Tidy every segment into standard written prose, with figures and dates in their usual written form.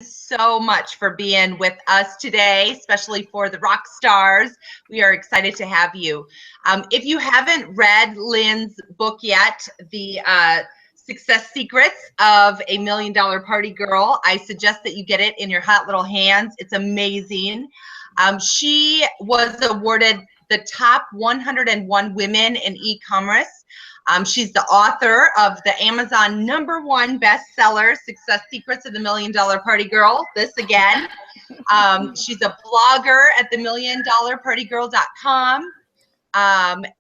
So much for being with us today, especially for the rock stars. We are excited to have you. If you haven't read Lynn's book yet, the Success Secrets of a $1 Million Party Girl, I suggest that you get it in your hot little hands. It's amazing. She was awarded the top 101 women in e-commerce. She's the author of the Amazon #1 bestseller, Success Secrets of the $1 Million Party Girl. This again. She's a blogger at themilliondollarpartygirl.com.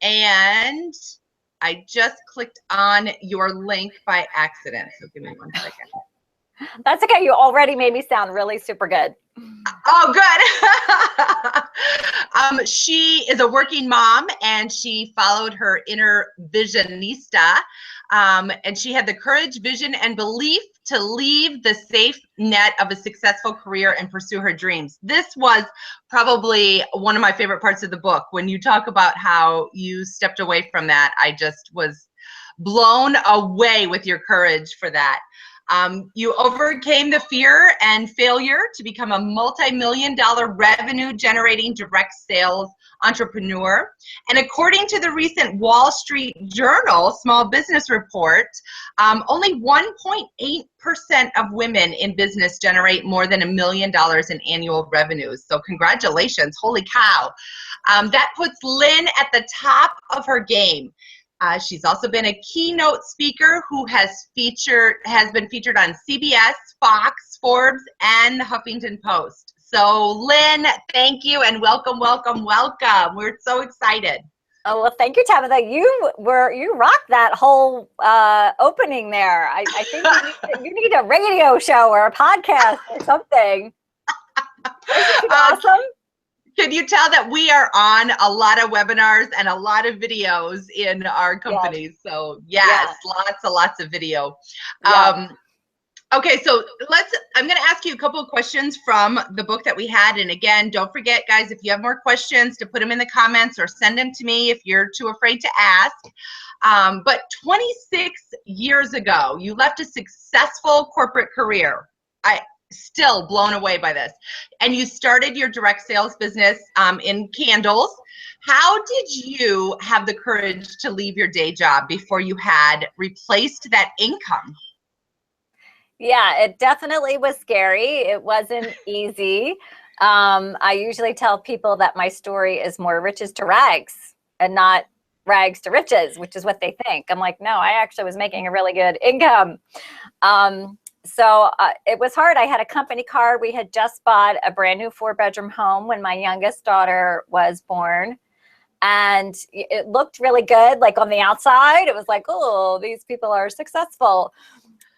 And I just clicked on your link by accident. So give me 1 second. That's okay. You already made me sound really super good. Oh, good. She is a working mom, and she followed her inner Visionista. And she had the courage, vision, and belief to leave the safe net of a successful career and pursue her dreams. This was probably one of my favorite parts of the book. When you talk about how you stepped away from that, I just was blown away with your courage for that. You overcame the fear and failure to become a multi-million-dollar revenue-generating direct sales entrepreneur. And according to the recent Wall Street Journal Small Business Report, only 1.8% of women in business generate more than $1 million in annual revenues. So congratulations, holy cow. That puts Lynn at the top of her game. She's also been a keynote speaker who has been featured on CBS, Fox, Forbes, and the Huffington Post. So Lynn, thank you and welcome, welcome, welcome. We're so excited. Oh, well, thank you, Tabitha. You rocked that whole opening there. I think you need a radio show or a podcast or something. Isn't it awesome? Can you tell that we are on a lot of webinars and a lot of videos in our companies? Yes. So yes, lots of video. Yeah. Okay, so I'm going to ask you a couple of questions from the book that we had. And again, don't forget, guys, if you have more questions, to put them in the comments or send them to me if you're too afraid to ask. But 26 years ago, you left a successful corporate career. Still blown away by this. And you started your direct sales business in candles. How did you have the courage to leave your day job before you had replaced that income? Yeah, it definitely was scary. It wasn't easy. I usually tell people that my story is more riches to rags and not rags to riches, which is what they think. I'm like, no, I actually was making a really good income. So it was hard. I had a company car. We had just bought a brand new 4-bedroom home when my youngest daughter was born. And it looked really good. Like on the outside, it was like, oh, these people are successful.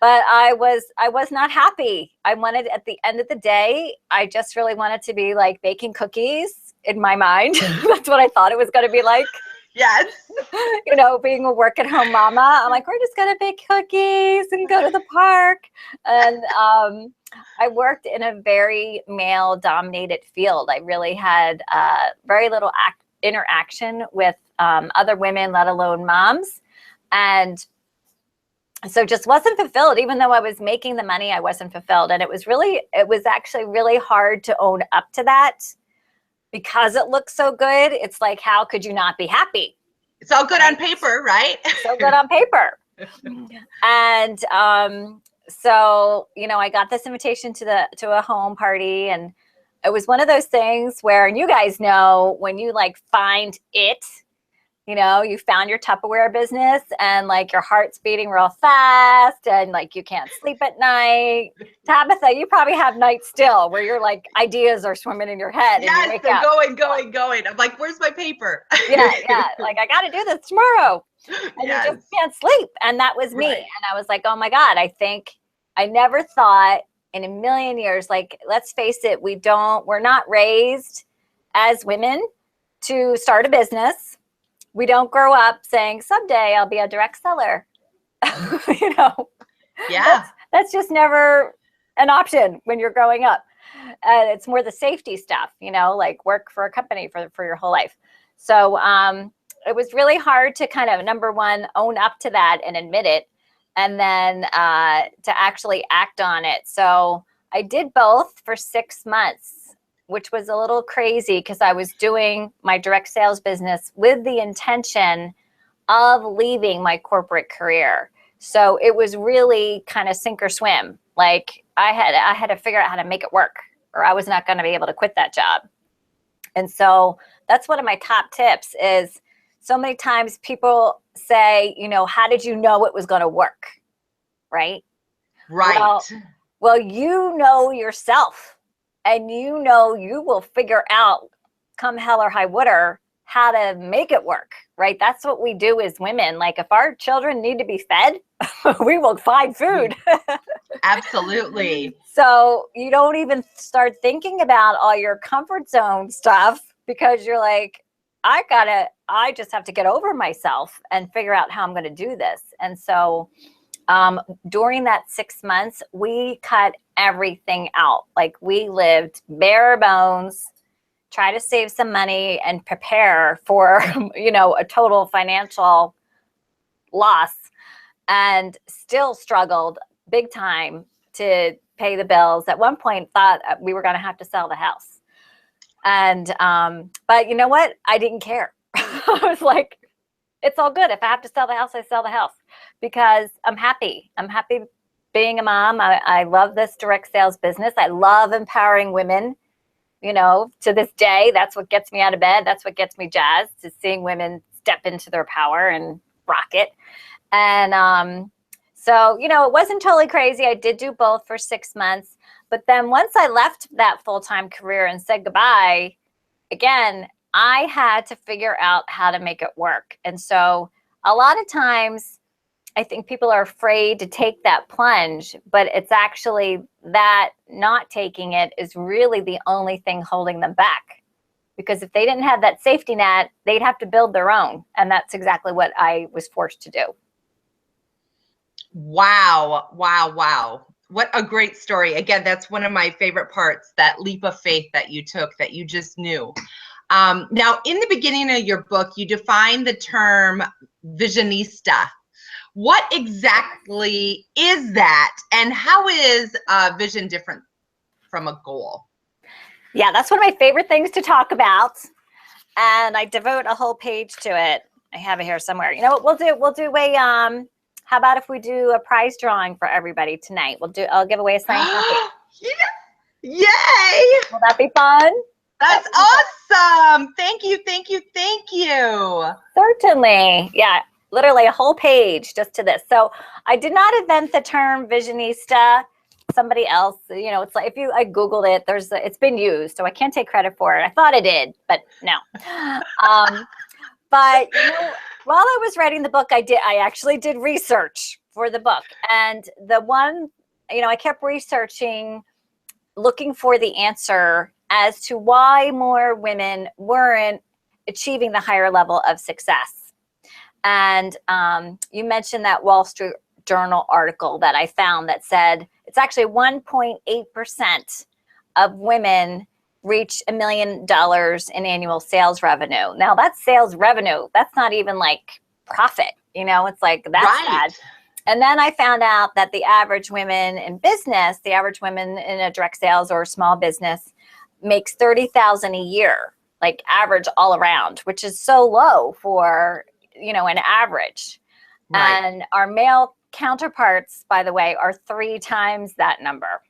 But I was not happy. I wanted, at the end of the day, I just really wanted to be like baking cookies in my mind. That's what I thought it was going to be like. Yes. You know, being a work-at-home mama, I'm like, we're just going to bake cookies and go to the park. And I worked in a very male-dominated field. I really had very little interaction with other women, let alone moms. And so just wasn't fulfilled. Even though I was making the money, I wasn't fulfilled. And it was actually really hard to own up to that. Because it looks so good, it's like, how could you not be happy? It's all good on paper, right? So good on paper. And so, you know, I got this invitation to a home party, and it was one of those things where, and you guys know, when you like find it, you know, you found your Tupperware business and like your heart's beating real fast and like you can't sleep at night. Tabitha, you probably have nights still where you're like ideas are swimming in your head. Yes, and you they're going. I'm like, where's my paper? Yeah. Like, I got to do this tomorrow. And yes. You just can't sleep. And that was me. Right. And I was like, oh my God, I never thought in a million years, like, let's face it, we're not raised as women to start a business. We don't grow up saying someday I'll be a direct seller. You know, yeah, that's just never an option when you're growing up. And it's more the safety stuff, you know, like work for a company for your whole life. So it was really hard to kind of, number one, own up to that and admit it, and then to actually act on it. So I did both for 6 months, which was a little crazy because I was doing my direct sales business with the intention of leaving my corporate career. So it was really kind of sink or swim. Like I had to figure out how to make it work, or I was not going to be able to quit that job. And so that's one of my top tips is, so many times people say, you know, how did you know it was going to work? Right? Right. Well, you know yourself, and you know you will figure out, come hell or high water, how to make it work, right? That's what we do as women. Like if our children need to be fed, we will find food. Absolutely. So you don't even start thinking about all your comfort zone stuff because you're like, I just have to get over myself and figure out how I'm going to do this. And so during that 6 months, we cut everything out. Like we lived bare bones, try to save some money and prepare for, you know, a total financial loss, and still struggled big time to pay the bills. At one point thought we were going to have to sell the house. And, but you know what? I didn't care. I was like, it's all good. If I have to sell the house, I sell the house because I'm happy. I'm happy being a mom. I love this direct sales business. I love empowering women. You know, to this day, that's what gets me out of bed. That's what gets me jazzed, is seeing women step into their power and rock it. And so, you know, it wasn't totally crazy. I did do both for 6 months. But then once I left that full-time career and said goodbye, again, I had to figure out how to make it work. And so a lot of times I think people are afraid to take that plunge, but it's actually that not taking it is really the only thing holding them back. Because if they didn't have that safety net, they'd have to build their own. And that's exactly what I was forced to do. Wow. Wow. Wow. What a great story. Again, that's one of my favorite parts, that leap of faith that you took, that you just knew. Now, in the beginning of your book, you define the term Visionista. What exactly is that, and how is vision different from a goal? Yeah, that's one of my favorite things to talk about, and I devote a whole page to it. I have it here somewhere. You know what we'll do a how about if we do a prize drawing for everybody tonight? I'll give away a signed copy. Yay! Will that be fun? That's awesome. Thank you, thank you, thank you. Certainly. Yeah, literally a whole page just to this. So I did not invent the term Visionista. Somebody else, you know, it's like I Googled it, it's been used, so I can't take credit for it. I thought I did, but no. But you know, while I was writing the book, I actually did research for the book. And the one, you know, I kept researching, looking for the answer as to why more women weren't achieving the higher level of success. And you mentioned that Wall Street Journal article that I found that said it's actually 1.8% of women reach $1 million in annual sales revenue. Now that's sales revenue. That's not even like profit, you know, it's like, that's bad. And then I found out that the average women in business, the average women in a direct sales or small business makes $30,000 a year, like average all around, which is so low for, you know, an average. Right. And our male counterparts, by the way, are 3 times that number.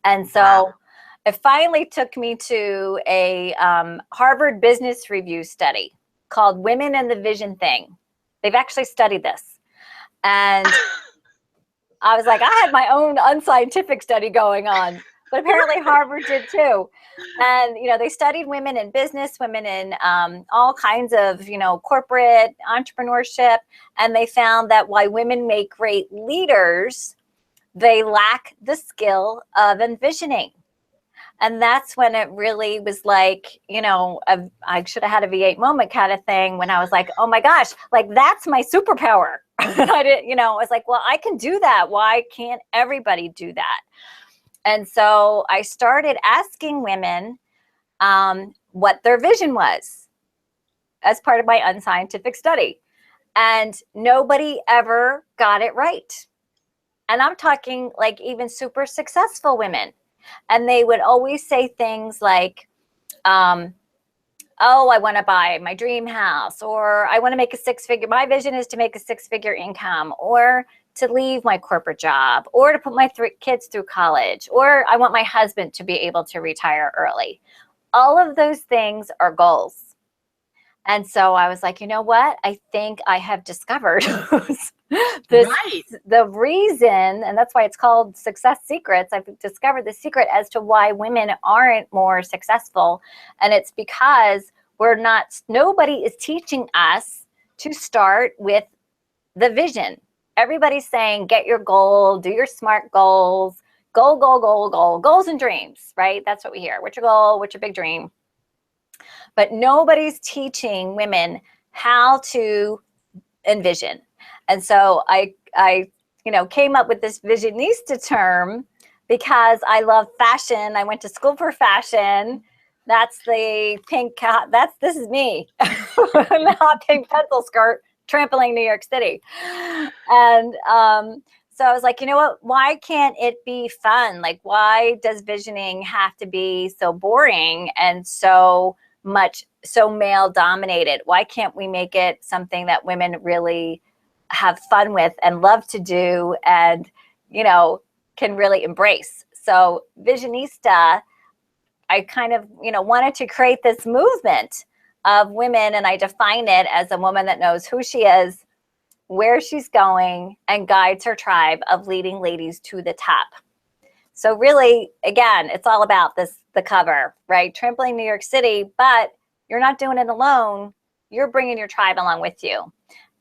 And so wow. It finally took me to a Harvard Business Review study called Women and the Vision Thing. They've actually studied this. And I was like, I had my own unscientific study going on, but apparently Harvard did too. And, you know, they studied women in business, women in all kinds of, you know, corporate entrepreneurship. And they found that while women make great leaders, they lack the skill of envisioning. And that's when it really was like, you know, I should have had a V8 moment kind of thing when I was like, oh my gosh, like that's my superpower. I didn't, you know, I was like, well, I can do that. Why can't everybody do that? And so I started asking women what their vision was as part of my unscientific study. And nobody ever got it right. And I'm talking like even super successful women. And they would always say things like, oh, I want to buy my dream house, or I want to make a six-figure, my vision is to make a six-figure income, or to leave my corporate job, or to put my kids through college, or I want my husband to be able to retire early. All of those things are goals. And so I was like, you know what? I think I have discovered the reason, and that's why it's called Success Secrets. I've discovered the secret as to why women aren't more successful. And it's because nobody is teaching us to start with the vision. Everybody's saying, get your goal, do your SMART goals, goals and dreams, right? That's what we hear. What's your goal? What's your big dream? But nobody's teaching women how to envision. And so I came up with this Visionista term because I love fashion. I went to school for fashion. That's the pink, this is me, the hot pink pencil skirt, trampling New York City. And so I was like, you know what, why can't it be fun? Like, why does visioning have to be so boring and so male dominated? Why can't we make it something that women really have fun with and love to do and, can really embrace? So Visionista, I kind of, wanted to create this movement of women, and I define it as a woman that knows who she is, where she's going, and guides her tribe of leading ladies to the top. So really, again, it's all about the cover, right? Trampling New York City, but you're not doing it alone. You're bringing your tribe along with you.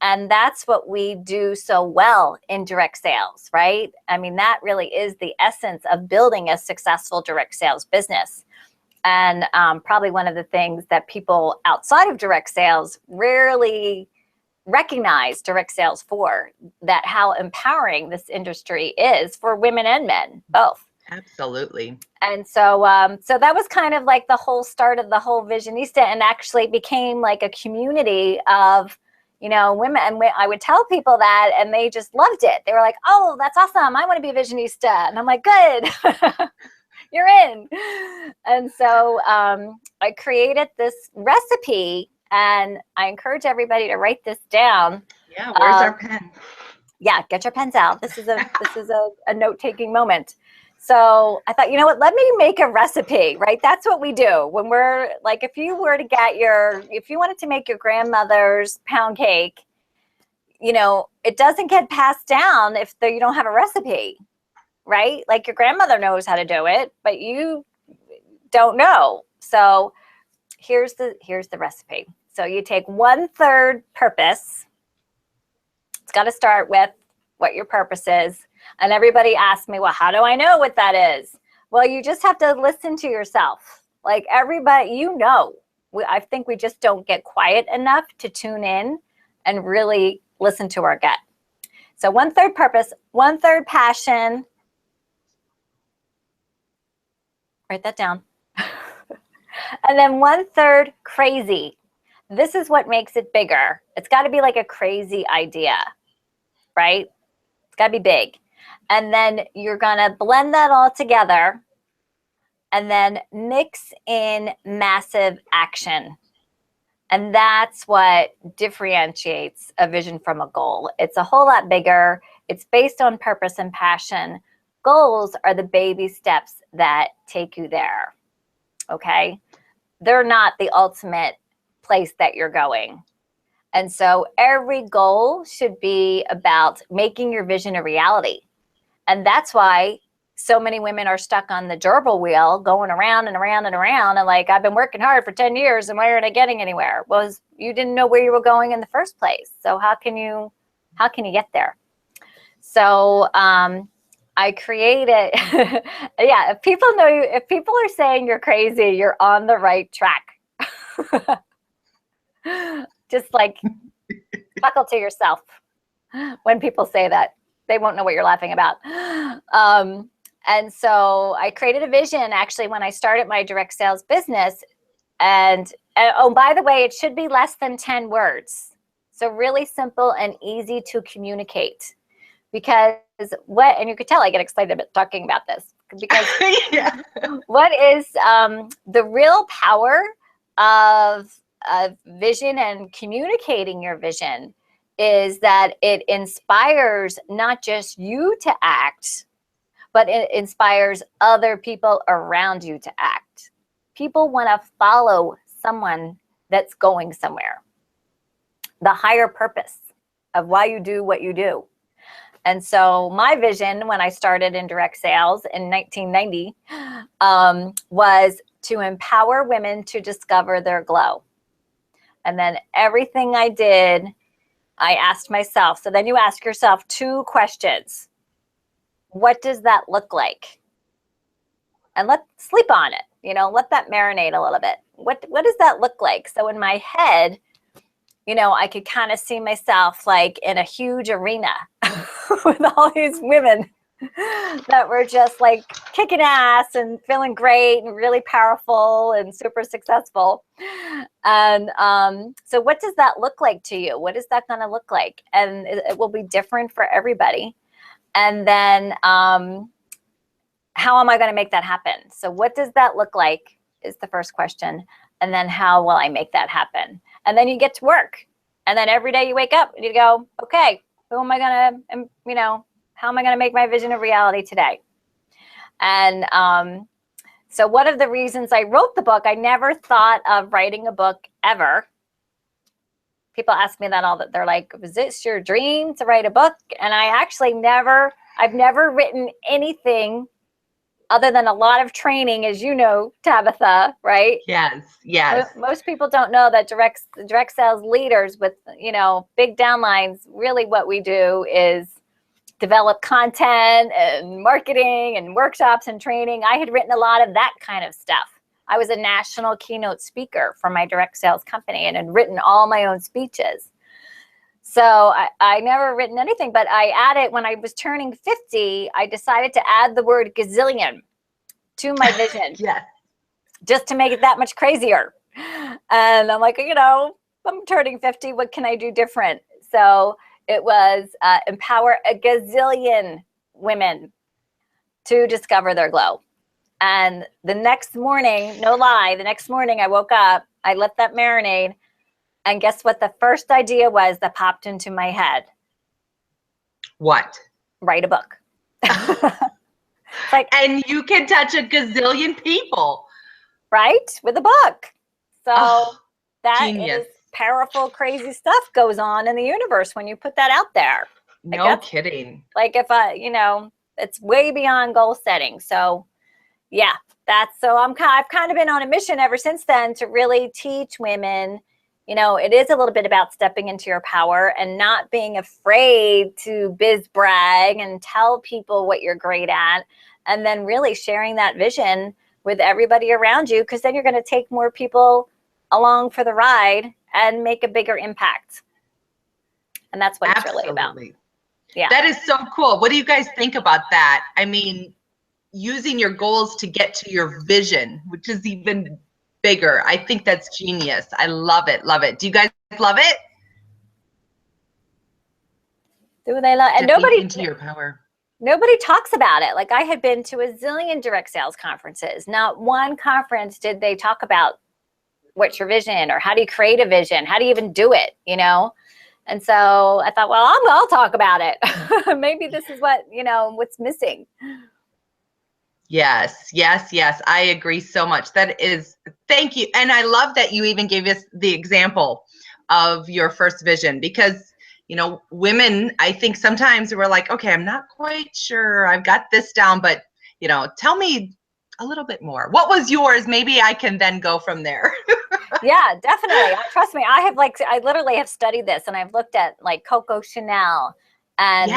And that's what we do so well in direct sales, right? I mean, that really is the essence of building a successful direct sales business. And probably one of the things that people outside of direct sales rarely recognize direct sales for, that how empowering this industry is for women and men, both. Absolutely. And so so that was kind of like the whole start of the whole Visionista, and actually became like a community of, women. And I would tell people that, and they just loved it. They were like, oh, that's awesome. I want to be a Visionista. And I'm like, good. You're in. And so I created this recipe, and I encourage everybody to write this down. Yeah, where's our pen? Yeah, get your pens out. This is a note-taking moment. So I thought, you know what, let me make a recipe, right? That's what we do when we're like, if you wanted to make your grandmother's pound cake, it doesn't get passed down if you don't have a recipe, right? Like your grandmother knows how to do it, but you don't know. So here's the recipe. So you take 1/3 purpose. It's got to start with what your purpose is. And everybody asks me, well, how do I know what that is? Well, you just have to listen to yourself. Like everybody, I think we just don't get quiet enough to tune in and really listen to our gut. So 1/3 purpose, 1/3 passion. Write that down. And then 1/3 crazy. This is what makes it bigger. It's got to be like a crazy idea, right? It's got to be big. And then you're going to blend that all together and then mix in massive action. And that's what differentiates a vision from a goal. It's a whole lot bigger. It's based on purpose and passion. Goals are the baby steps that take you there. Okay? They're not the ultimate place that you're going. And so every goal should be about making your vision a reality. And that's why so many women are stuck on the gerbil wheel, going around and around and around. And like, I've been working hard for 10 years and why aren't I getting anywhere? Well, you didn't know where you were going in the first place. So how can you get there? So I created, yeah, if people are saying you're crazy, you're on the right track. Just like buckle to yourself when people say that. They won't know what you're laughing about. And so I created a vision actually when I started my direct sales business. And oh, by the way, it should be less than 10 words. So really simple and easy to communicate, because what, and you could tell I get excited about talking about this because Yeah. what is the real power of vision and communicating your vision is that it inspires not just you to act, but it inspires other people around you to act. People want to follow someone that's going somewhere. The higher purpose of why you do what you do. And so my vision when I started in direct sales in 1990 was to empower women to discover their glow. And then everything I did, I asked myself. So then you ask yourself 2 questions. What does that look like? And let's sleep on it. You know, let that marinate a little bit. What does that look like? So in my head, you know, I could kind of see myself like in a huge arena with all these women that were just like kicking ass and feeling great and really powerful and super successful. And so what does that look like to you? What is that going to look like? And it will be different for everybody. And then how am I going to make that happen? So what does that look like is the first question. And then how will I make that happen? And then you get to work. And then every day you wake up and you go, okay, who am I going to, you know, how am I going to make my vision a reality today? And so one of the reasons I wrote the book, I never thought of writing a book ever. People ask me that all that. They're like, was this your dream to write a book? And I actually I've never written anything other than a lot of training, as you know, Tabitha, right? Yes, yes. Most people don't know that direct sales leaders with, you know, big downlines, really what we do is develop content and marketing and workshops and training. I had written a lot of that kind of stuff. I was a national keynote speaker for my direct sales company and had written all my own speeches. So I never written anything, but I added, when I was turning 50, I decided to add the word gazillion to my vision. Yes. Just to make it that much crazier. And I'm like, you know, I'm turning 50, what can I do different? So it was empower a gazillion women to discover their glow. And the next morning, no lie, the next morning I woke up, I let that marinate. And guess what the first idea was that popped into my head? What? Write a book. Like, and you can touch a gazillion people. Right? With a book. So that genius. is powerful, crazy stuff goes on in the universe when you put that out there. No kidding. Like if you know, it's way beyond goal setting. So yeah, I've kind of been on a mission ever since then to really teach women, you know, it is a little bit about stepping into your power and not being afraid to biz brag and tell people what you're great at. And then really sharing that vision with everybody around you, because then you're going to take more people along for the ride and make a bigger impact. And that's what it's really about. Yeah. That is so cool. What do you guys think about that? I mean, using your goals to get to your vision, which is even bigger. I think that's genius. I love it. Love it. Do you guys love it? Do they love it? And nobody into your power. Nobody talks about it. Like I had been to a zillion direct sales conferences. Not one conference did they talk about what's your vision or how do you create a vision? How do you even do it? You know? And so I thought, well, I'll talk about it. Maybe this is what, you know, what's missing. Yes, yes, yes. I agree so much. That is, thank you. And I love that you even gave us the example of your first vision, because you know, women, I think sometimes we're like, okay, I'm not quite sure I've got this down, but, you know, tell me a little bit more. What was yours? Maybe I can then go from there. Yeah, definitely. Trust me. I literally have studied this, and I've looked at like Coco Chanel and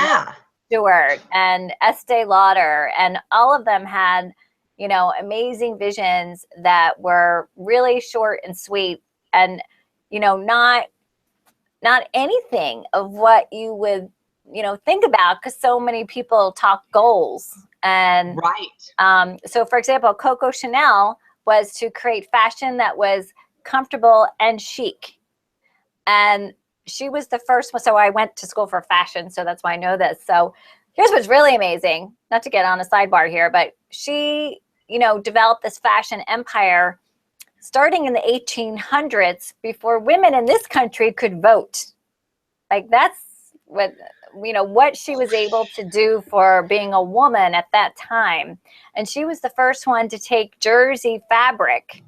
Stewart and Estee Lauder, and all of them had, you know, amazing visions that were really short and sweet and, you know, not anything of what you would, you know, think about, because so many people talk goals. And so for example, Coco Chanel was to create fashion that was comfortable and chic. And she was the first one. So I went to school for fashion, so that's why I know this. So here's what's really amazing, not to get on a sidebar here, but she, developed this fashion empire starting in the 1800s before women in this country could vote. Like that's what she was able to do for being a woman at that time. And she was the first one to take jersey fabric,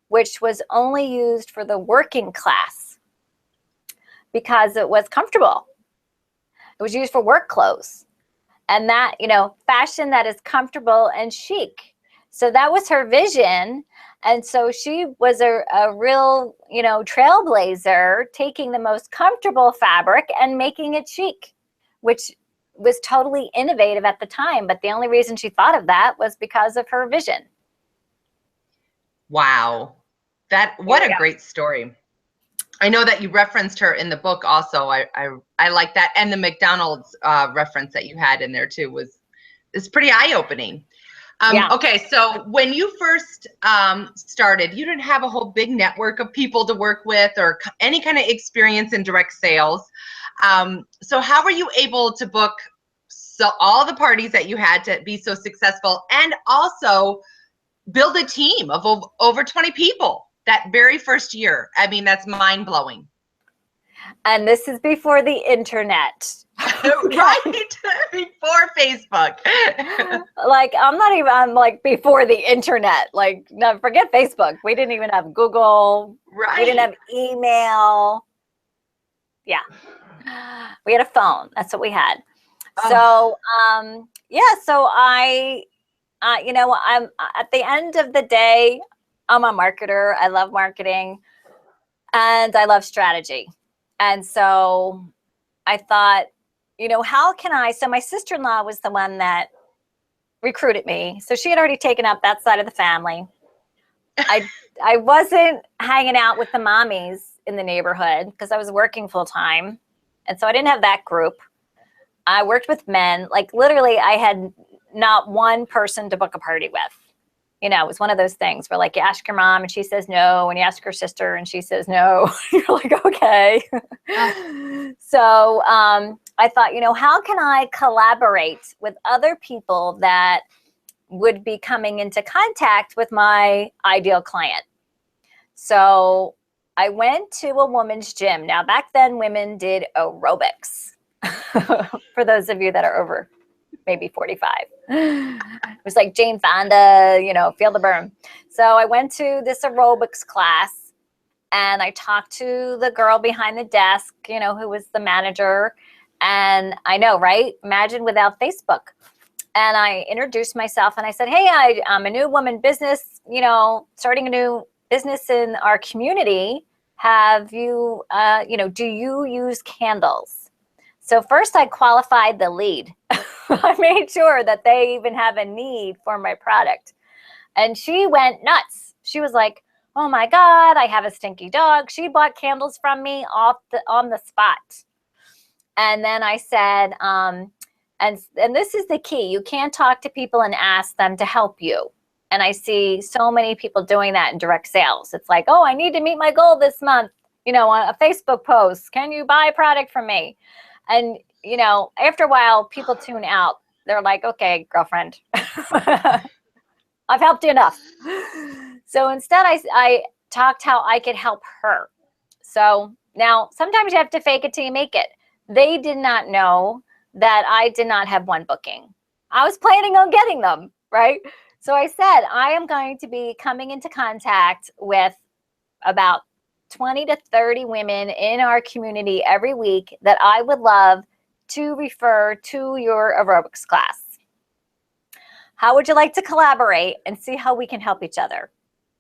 which was only used for the working class because it was comfortable. It was used for work clothes. And that, fashion that is comfortable and chic. So that was her vision. And so she was a real, trailblazer, taking the most comfortable fabric and making it chic, which was totally innovative at the time. But the only reason she thought of that was because of her vision. Wow. What a great story. I know that you referenced her in the book also. I like that. And the McDonald's reference that you had in there too is pretty eye-opening. Okay, so when you first started, you didn't have a whole big network of people to work with or any kind of experience in direct sales. So how were you able to book all the parties that you had to be so successful and also build a team of over 20 people that very first year? I mean, that's mind-blowing. And this is before the internet. Right, before Facebook. Like, I'm like before the internet. Like, no, forget Facebook. We didn't even have Google. Right. We didn't have email. Yeah. We had a phone. That's what we had. So, so I'm at the end of the day, I'm a marketer. I love marketing and I love strategy. And so I thought, how can I? So my sister-in-law was the one that recruited me. So she had already taken up that side of the family. I wasn't hanging out with the mommies in the neighborhood because I was working full time. And so I didn't have that group. I worked with men. Like literally I had not one person to book a party with. It was one of those things where like you ask your mom and she says no, and you ask her sister and she says no. You're like, okay. So I thought, how can I collaborate with other people that would be coming into contact with my ideal client? So I went to a woman's gym. Now, back then, women did aerobics. For those of you that are over maybe 45. It was like Jane Fonda, feel the burn. So I went to this aerobics class and I talked to the girl behind the desk, who was the manager. And I know, right? Imagine without Facebook. And I introduced myself and I said, hey, I'm a new woman business, starting a new business in our community. Have you, do you use candles? So first I qualified the lead. I made sure that they even have a need for my product. And she went nuts. She was like, oh my God, I have a stinky dog. She bought candles from me on the spot. And then I said, and this is the key. You can't talk to people and ask them to help you. And I see so many people doing that in direct sales. It's like, oh, I need to meet my goal this month, on a Facebook post. Can you buy a product from me? And after a while, people tune out. They're like, okay, girlfriend, I've helped you enough. So instead, I talked how I could help her. So now sometimes you have to fake it till you make it. They did not know that I did not have one booking. I was planning on getting them, right? So I said, I am going to be coming into contact with about 20 to 30 women in our community every week that I would love to refer to your aerobics class. How would you like to collaborate and see how we can help each other?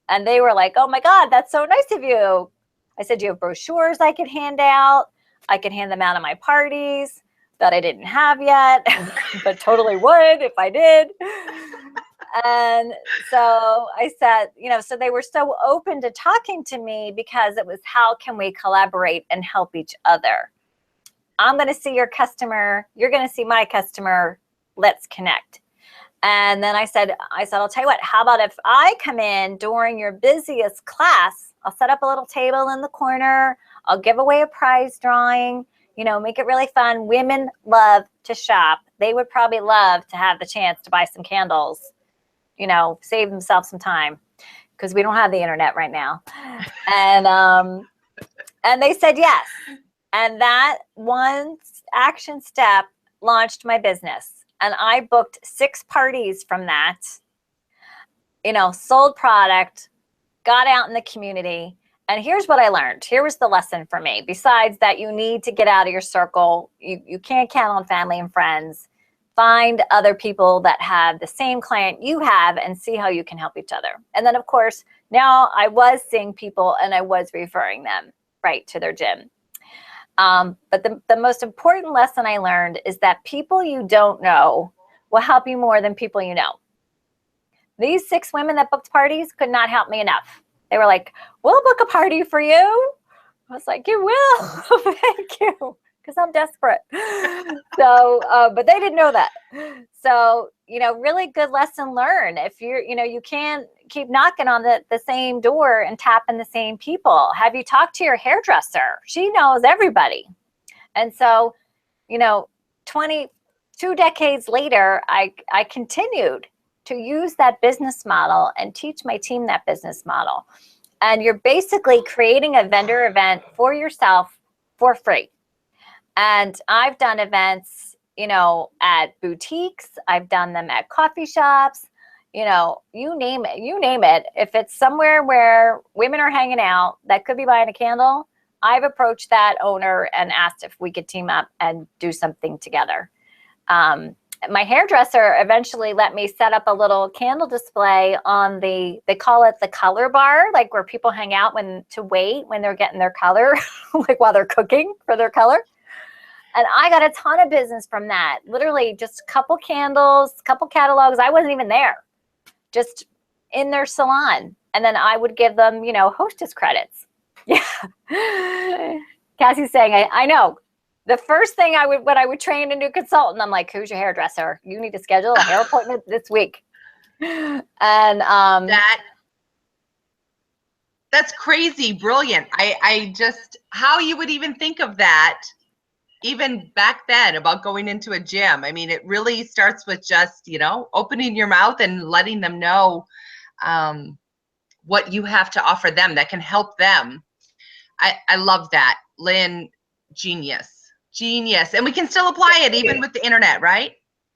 And they were like, oh my God, that's so nice of you. I said, do you have brochures I could hand out? I could hand them out at my parties that I didn't have yet, but totally would if I did. And so I said, so they were so open to talking to me because it was, how can we collaborate and help each other? I'm going to see your customer. You're going to see my customer. Let's connect. And then I said, I'll tell you what, how about if I come in during your busiest class, I'll set up a little table in the corner. I'll give away a prize drawing, make it really fun. Women love to shop, they would probably love to have the chance to buy some candles, you know, save themselves some time, because we don't have the internet right now. And they said yes. And that one action step launched my business. And I booked 6 parties from that, you know, sold product, got out in the community. And here's what I learned. Here was the lesson for me. Besides that, you need to get out of your circle. You can't count on family and friends. Find other people that have the same client you have and see how you can help each other. And then, of course, now I was seeing people and I was referring them right to their gym. But the most important lesson I learned is that people you don't know will help you more than people you know. These 6 women that booked parties could not help me enough. They were like, we'll book a party for you. I was like, you will? Thank you, because I'm desperate. So, but they didn't know that. So, you know, really good lesson learned. If you're, you know, you can't keep knocking on the same door and tapping the same people. Have you talked to your hairdresser? She knows everybody. And so, you know, 22 decades later, I continued to use that business model and teach my team that business model. And you're basically creating a vendor event for yourself for free. And I've done events, you know, at boutiques. I've done them at coffee shops, you know, you name it, you name it. If it's somewhere where women are hanging out that could be buying a candle, I've approached that owner and asked if we could team up and do something together. My hairdresser eventually let me set up a little candle display on they call it the color bar, like where people hang out to wait when they're getting their color, like while they're cooking for their color. And I got a ton of business from that. Literally just a couple candles, couple catalogs. I wasn't even there, just in their salon. And then I would give them, you know, hostess credits. Yeah. Cassie's saying, I know. The first thing when I would train a new consultant, I'm like, who's your hairdresser? You need to schedule a hair appointment this week. And that's crazy, brilliant. I just, how you would even think of that, even back then, about going into a gym. I mean, it really starts with just, you know, opening your mouth and letting them know what you have to offer them that can help them. I love that. Lynn, genius. And we can still apply it even with the internet, right?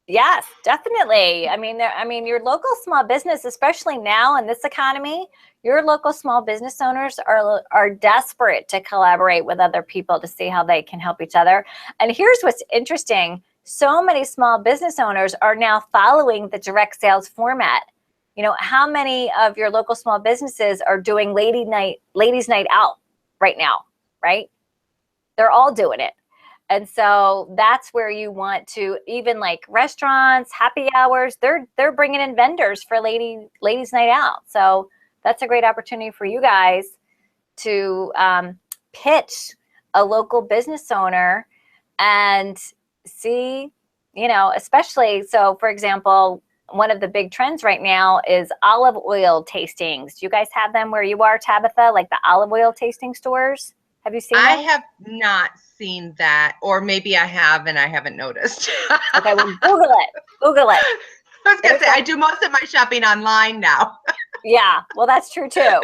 Yes, definitely. I mean, your local small business, especially now in this economy, your local small business owners are desperate to collaborate with other people to see how they can help each other. And here's what's interesting. So many small business owners are now following the direct sales format. You know, how many of your local small businesses are doing ladies night out right now, right? They're all doing it. And so that's where you want to, even like restaurants, happy hours, they're bringing in vendors for ladies night out. So that's a great opportunity for you guys to pitch a local business owner and see, you know, especially, so for example, one of the big trends right now is olive oil tastings. Do you guys have them where you are, Tabitha, like the olive oil tasting stores? Have you seen that? I have not seen that, or maybe I have and I haven't noticed. Okay, well, Google it. Google it. I was going to say, I do most of my shopping online now. Yeah, well, that's true too.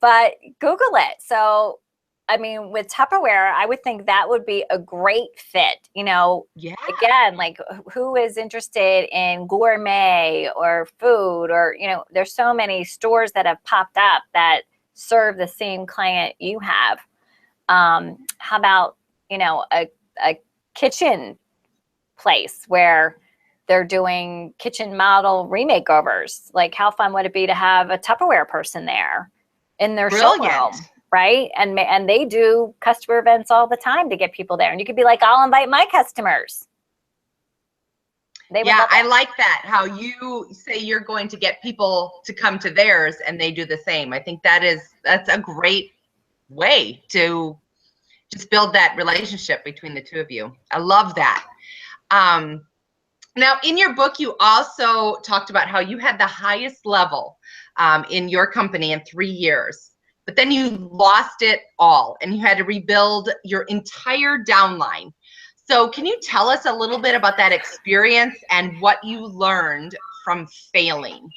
But Google it. So, I mean, with Tupperware, I would think that would be a great fit. You know, yeah. Again, like who is interested in gourmet or food, or, you know, there's so many stores that have popped up that serve the same client you have. How about, you know, a kitchen place where they're doing kitchen model remakeovers? Like, how fun would it be to have a Tupperware person there in their showroom, right? And they do customer events all the time to get people there. And you could be like, I'll invite my customers. Yeah, I like that. How you say you're going to get people to come to theirs and they do the same. I think that's a great way to just build that relationship between the two of you. I love that. Now, in your book, you also talked about how you had the highest level in your company in 3 years, but then you lost it all and you had to rebuild your entire downline. So can you tell us a little bit about that experience and what you learned from failing?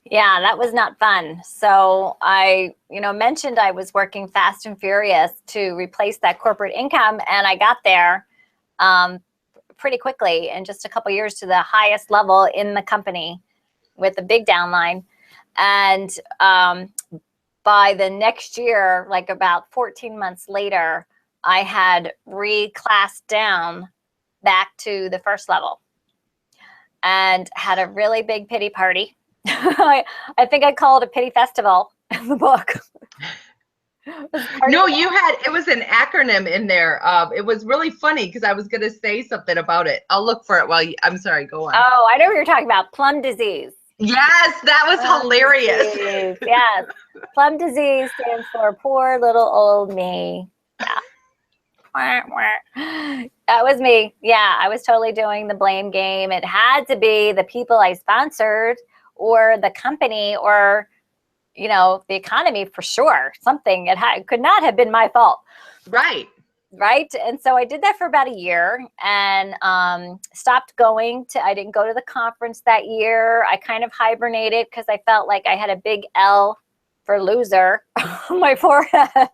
Yeah, that was not fun. So I, mentioned I was working fast and furious to replace that corporate income, and I got there pretty quickly in just a couple of years to the highest level in the company with a big downline. And by the next year, like about 14 months later, I had reclassed down back to the first level and had a really big pity party. I think I call it a pity festival in the book. No, it was an acronym in there. It was really funny because I was going to say something about it. I'll look for it I'm sorry, go on. Oh, I know what you're talking about. Plum disease. Yes, that was hilarious. Disease. Yes. Plum disease stands for poor little old me. Yeah. That was me. Yeah, I was totally doing the blame game. It had to be the people I sponsored or the company or, the economy for sure. Something. It could not have been my fault. Right. Right. And so I did that for about a year and stopped going I didn't go to the conference that year. I kind of hibernated because I felt like I had a big L for loser on my forehead.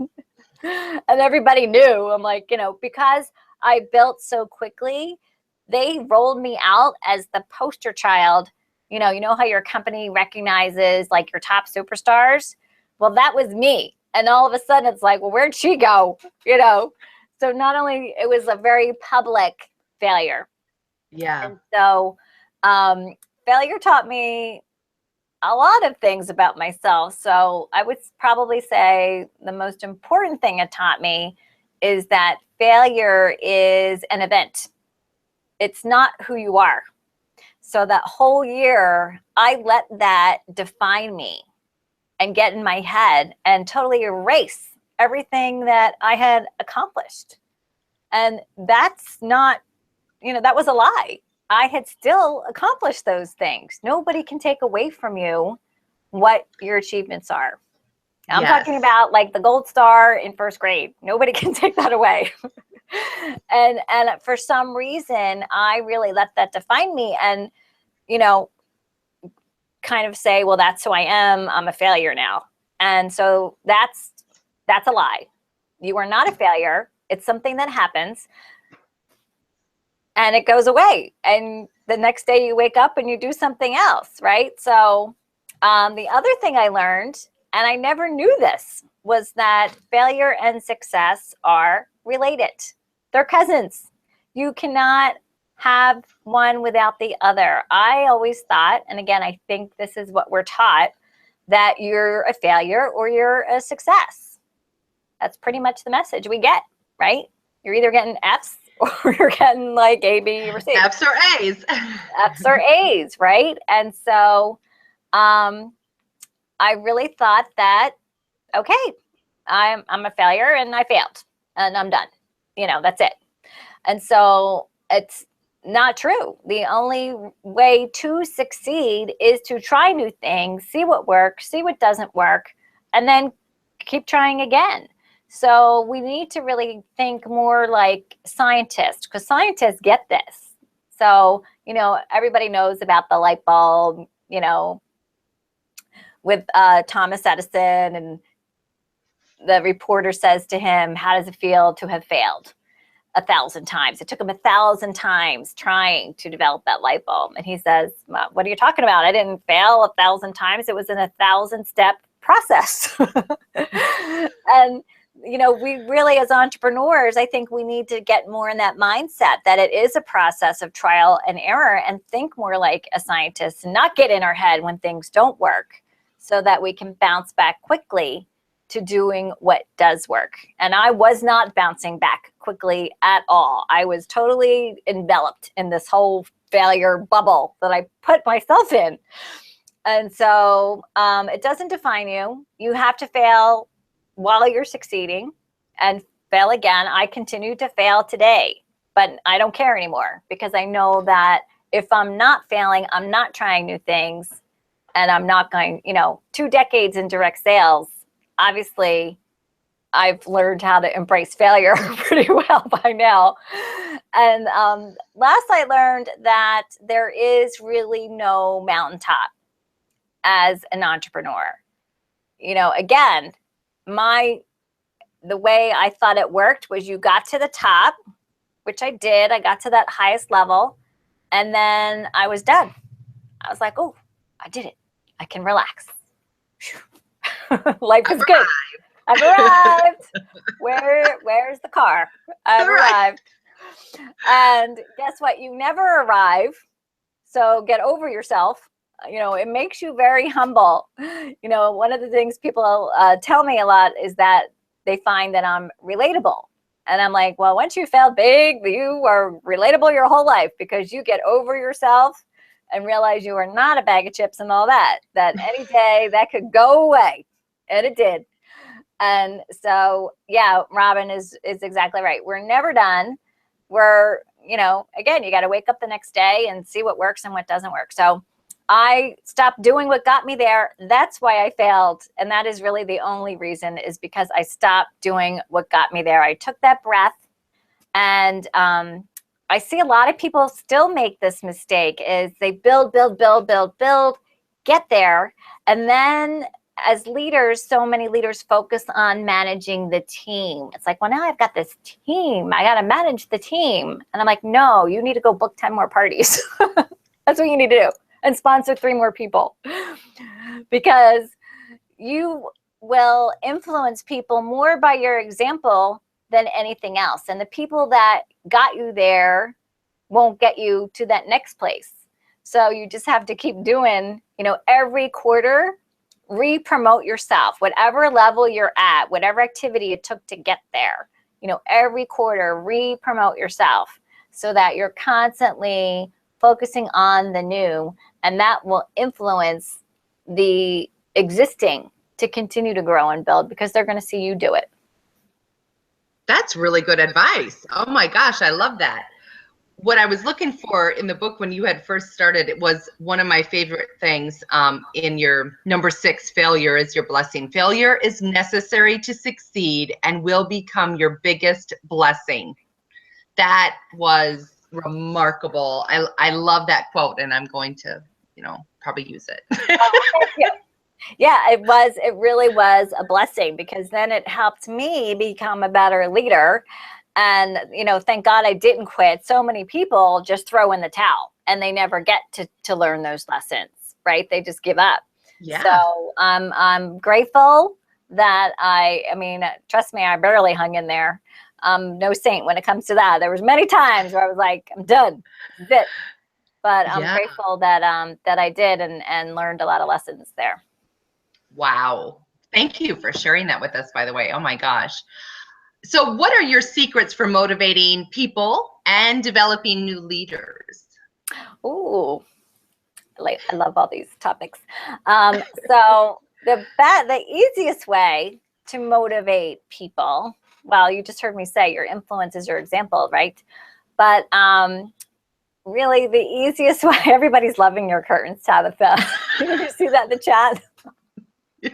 And everybody knew. I'm like, because I built so quickly, they rolled me out as the poster child. You know how your company recognizes like your top superstars? Well, that was me. And all of a sudden it's like, well, where'd she go? So not only it was a very public failure. Yeah. And so failure taught me a lot of things about myself. So I would probably say the most important thing it taught me is that failure is an event. It's not who you are. So that whole year, I let that define me and get in my head and totally erase everything that I had accomplished. And that's not, that was a lie. I had still accomplished those things. Nobody can take away from you what your achievements are. I'm talking about like the gold star in first grade. Nobody can take that away. and for some reason, I really let that define me and, kind of say, well, that's who I am. I'm a failure now. And so that's a lie. You are not a failure. It's something that happens and it goes away. And the next day you wake up and you do something else, right? So the other thing I learned, and I never knew this, was that failure and success are related. They're cousins. You cannot have one without the other. I always thought, and again, I think this is what we're taught, that you're a failure or you're a success. That's pretty much the message we get, right? You're either getting F's or you're getting like A, B, or C. F's or A's. F's or A's, right? And so I really thought that, okay, I'm a failure and I failed and I'm done. That's it. And so it's not true. The only way to succeed is to try new things, see what works, see what doesn't work, and then keep trying again. So we need to really think more like scientists, because scientists get this. So, everybody knows about the light bulb, with Thomas Edison, and the reporter says to him, how does it feel to have failed 1,000 times? It took him 1,000 times trying to develop that light bulb. And he says, what are you talking about? I didn't fail 1,000 times. It was an 1,000-step process. And, we really, as entrepreneurs, I think we need to get more in that mindset that it is a process of trial and error and think more like a scientist and not get in our head when things don't work so that we can bounce back quickly to doing what does work. And I was not bouncing back quickly at all. I was totally enveloped in this whole failure bubble that I put myself in. And so it doesn't define you. You have to fail while you're succeeding and fail again. I continue to fail today, but I don't care anymore because I know that if I'm not failing, I'm not trying new things, and I'm not going, 2 decades in direct sales, obviously I've learned how to embrace failure pretty well by now. And last I learned that there is really no mountaintop as an entrepreneur. You know, again, the way I thought it worked was you got to the top, which I did. I got to that highest level, and then I was done. I was like, oh, I did it. I can relax. Life is good. I've arrived. Where's the car? I've arrived. And guess what? You never arrive. So get over yourself. You know, it makes you very humble. You know, one of the things people tell me a lot is that they find that I'm relatable. And I'm like, well, once you failed big, you are relatable your whole life, because you get over yourself and realize you are not a bag of chips and all that, that any day that could go away. And it did. And so, yeah, Robin is exactly right. We're never done. We're, you know, again, you got to wake up the next day and see what works and what doesn't work. So I stopped doing what got me there. That's why I failed. And that is really the only reason, is because I stopped doing what got me there. I took that breath. And I see a lot of people still make this mistake, is they build, get there. And then as leaders, so many leaders focus on managing the team. It's like, well, now I've got this team. I got to manage the team. And I'm like, no, you need to go book 10 more parties. That's what you need to do. And sponsor 3 more people. Because you will influence people more by your example than anything else. And the people that got you there won't get you to that next place. So you just have to keep doing, you know, every quarter, re-promote yourself, whatever level you're at, whatever activity it took to get there. You know, every quarter, re-promote yourself so that you're constantly focusing on the new, and that will influence the existing to continue to grow and build, because they're going to see you do it. That's really good advice. Oh my gosh, I love that. What I was looking for in the book when you had first started, it was one of my favorite things in your number 6, failure is your blessing. Failure is necessary to succeed and will become your biggest blessing. That was remarkable. I love that quote, and I'm going to, you know, probably use it. Yeah, it really was a blessing, because then it helped me become a better leader. And, you know, thank God I didn't quit. So many people just throw in the towel and they never get to learn those lessons, right? They just give up. Yeah. So I'm grateful that I mean, trust me, I barely hung in there. No saint when it comes to that. There was many times where I was like, I'm done. This is it. But I'm grateful that I did and learned a lot of lessons there. Wow. Thank you for sharing that with us, by the way. Oh my gosh. So what are your secrets for motivating people and developing new leaders? Ooh, I love all these topics. So the easiest way to motivate people, well, you just heard me say your influence is your example, right? But really the easiest way, everybody's loving your curtains, Tabitha. Did you see that in the chat? Yes.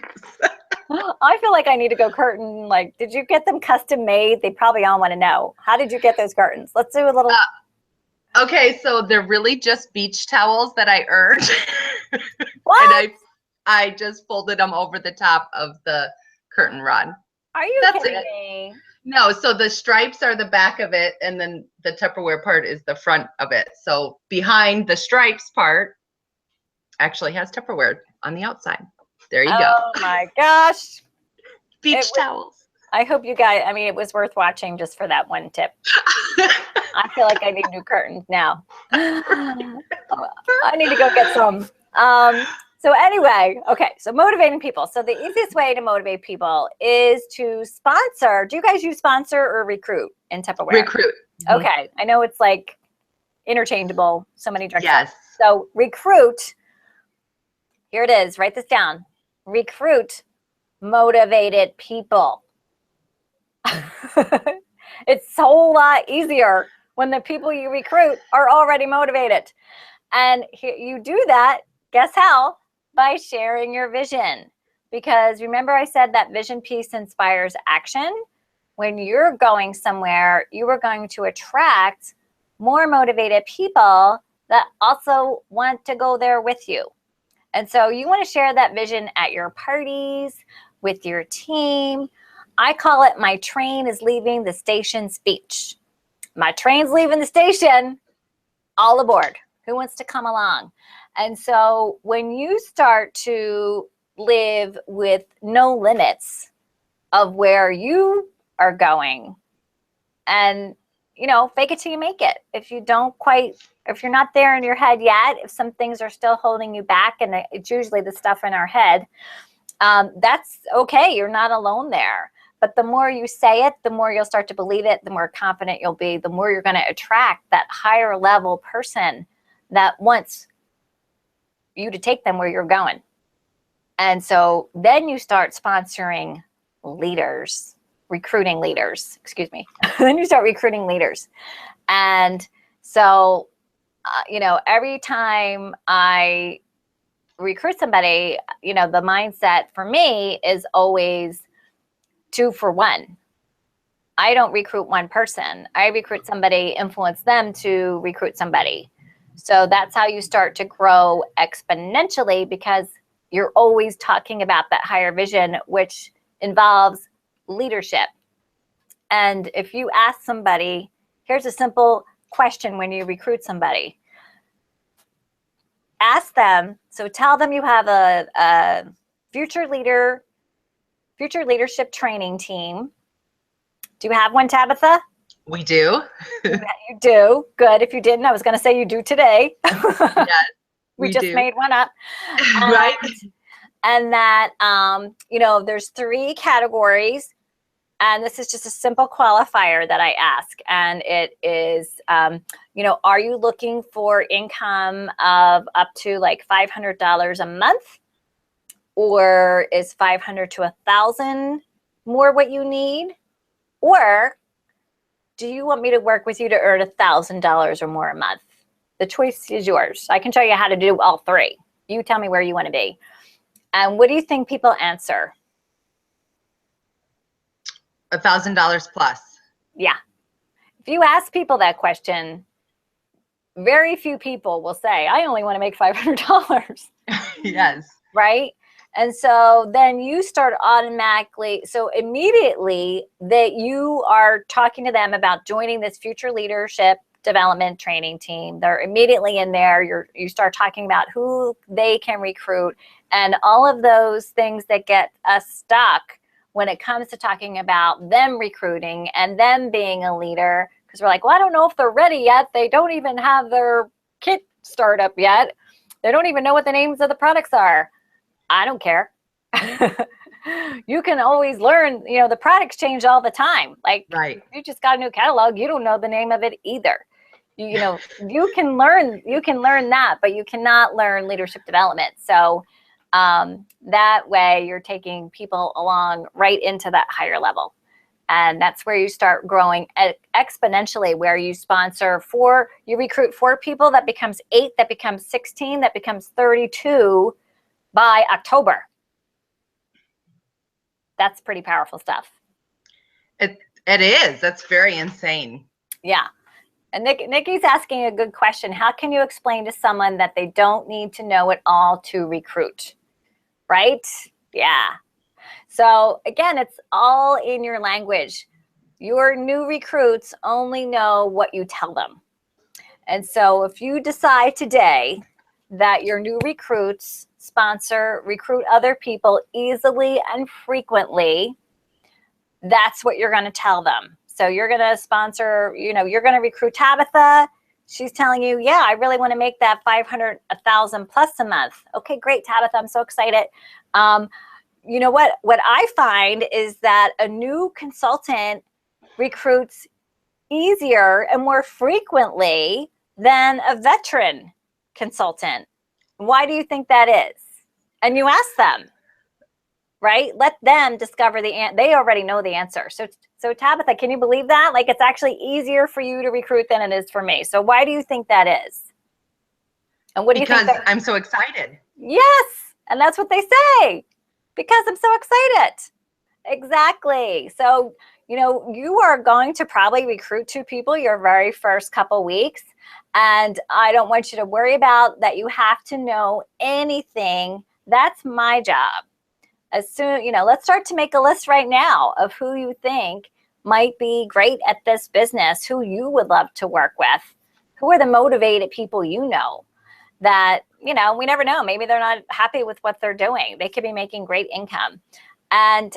I feel like I need to go curtain. Like, did you get them custom made? They probably all want to know. How did you get those curtains? Let's do a little. Okay, so they're really just beach towels that I earned. What? And I just folded them over the top of the curtain rod. Are you kidding me? No, so the stripes are the back of it, and then the Tupperware part is the front of it. So behind the stripes part actually has Tupperware on the outside. There you go. Oh my gosh. Beach towels. I hope you guys, I mean, it was worth watching just for that one tip. I feel like I need new curtains now. I need to go get some. So anyway, okay, so motivating people. So the easiest way to motivate people is to sponsor. Do you guys use sponsor or recruit in Tupperware? Recruit. Okay, I know it's like interchangeable, so many directions. Yes. So recruit, here it is, write this down. Recruit motivated people. It's a whole lot easier when the people you recruit are already motivated. And you do that, guess how? By sharing your vision. because remember I said that vision piece inspires action. When you're going somewhere, you are going to attract more motivated people that also want to go there with you. And so you want to share that vision at your parties, with your team. I call it my train is leaving the station speech. My train's leaving the station, all aboard. Who wants to come along? And so when you start to live with no limits of where you are going, and fake it till you make it. If you're not there in your head yet, if some things are still holding you back, and it's usually the stuff in our head, that's okay. You're not alone there. But the more you say it, the more you'll start to believe it, the more confident you'll be, the more you're going to attract that higher level person that wants you to take them where you're going. And so then you start sponsoring leaders, recruiting leaders, excuse me. Then you start recruiting leaders. And so, every time I recruit somebody, the mindset for me is always 2 for 1. I don't recruit one person. I recruit somebody, influence them to recruit somebody. So that's how you start to grow exponentially, because you're always talking about that higher vision, which involves leadership. And if you ask somebody, here's a simple question when you recruit somebody. Ask them, so tell them you have a future leadership training team. Do you have one, Tabitha? We do. You do. Good. If you didn't, I was going to say you do today. Yes, we just made one up. Right. And that, there's 3 categories. And this is just a simple qualifier that I ask. And it is, are you looking for income of up to like $500 a month? Or is $500 to $1,000 more what you need? Or do you want me to work with you to earn $1,000 or more a month? The choice is yours. I can show you how to do all 3. You tell me where you want to be. And what do you think people answer? $1,000 plus. Yeah. If you ask people that question, very few people will say, I only want to make $500. Yes. Right? And so then you start automatically, so immediately that you are talking to them about joining this future leadership development training team. They're immediately in there. You start talking about who they can recruit and all of those things that get us stuck when it comes to talking about them recruiting and them being a leader. Because we're like, well, I don't know if they're ready yet. They don't even have their kit startup yet. They don't even know what the names of the products are. I don't care. You can always learn, the products change all the time. Like, right. You just got a new catalog. You don't know the name of it either. You can learn that, but you cannot learn leadership development. So that way you're taking people along right into that higher level. And that's where you start growing exponentially, where you you recruit 4 people, that becomes 8, that becomes 16, that becomes 32 by October. That's pretty powerful stuff. It is. That's very insane. Yeah. And Nikki's asking a good question. How can you explain to someone that they don't need to know it all to recruit? Right? Yeah. So again, it's all in your language. Your new recruits only know what you tell them. And so if you decide today that your new recruits recruit other people easily and frequently, that's what you're going to tell them. So you're going to sponsor, you're going to recruit Tabitha. She's telling you, yeah, I really want to make that 500, 1,000 plus a month. Okay, great, Tabitha. I'm so excited. You know what I find is that a new consultant recruits easier and more frequently than a veteran consultant. Why do you think that is? And you ask them, right? Let them discover they already know the answer. So Tabitha, can you believe that? Like, it's actually easier for you to recruit than it is for me. So why do you think that is? And what do you think? Because I'm so excited. Yes. And that's what they say. Because I'm so excited. Exactly. So, you are going to probably recruit 2 people your very first couple weeks. And I don't want you to worry about that you have to know anything. That's my job. As soon, let's start to make a list right now of who you think might be great at this business, who you would love to work with, who are the motivated people that, we never know. Maybe they're not happy with what they're doing. They could be making great income. And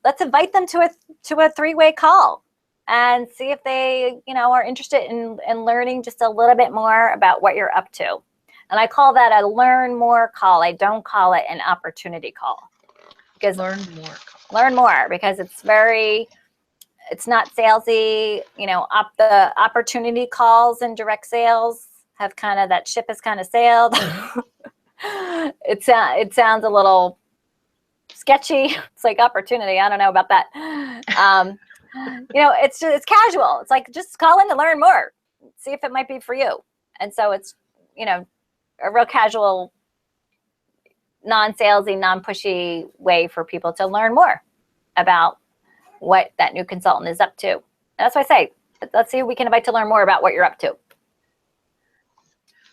let's invite them to a 3-way call and see if they, are interested in learning just a little bit more about what you're up to. And I call that a learn more call. I don't call it an opportunity call. Because learn more because it's not salesy. The opportunity calls and direct sales have kind of, that ship has kind of sailed. It sounds a little sketchy. It's like opportunity. I don't know about that. It's casual. It's like, just call in to learn more, see if it might be for you. And so it's, a real casual, non-salesy, non-pushy way for people to learn more about what that new consultant is up to. And that's why I say, let's see if we can invite to learn more about what you're up to.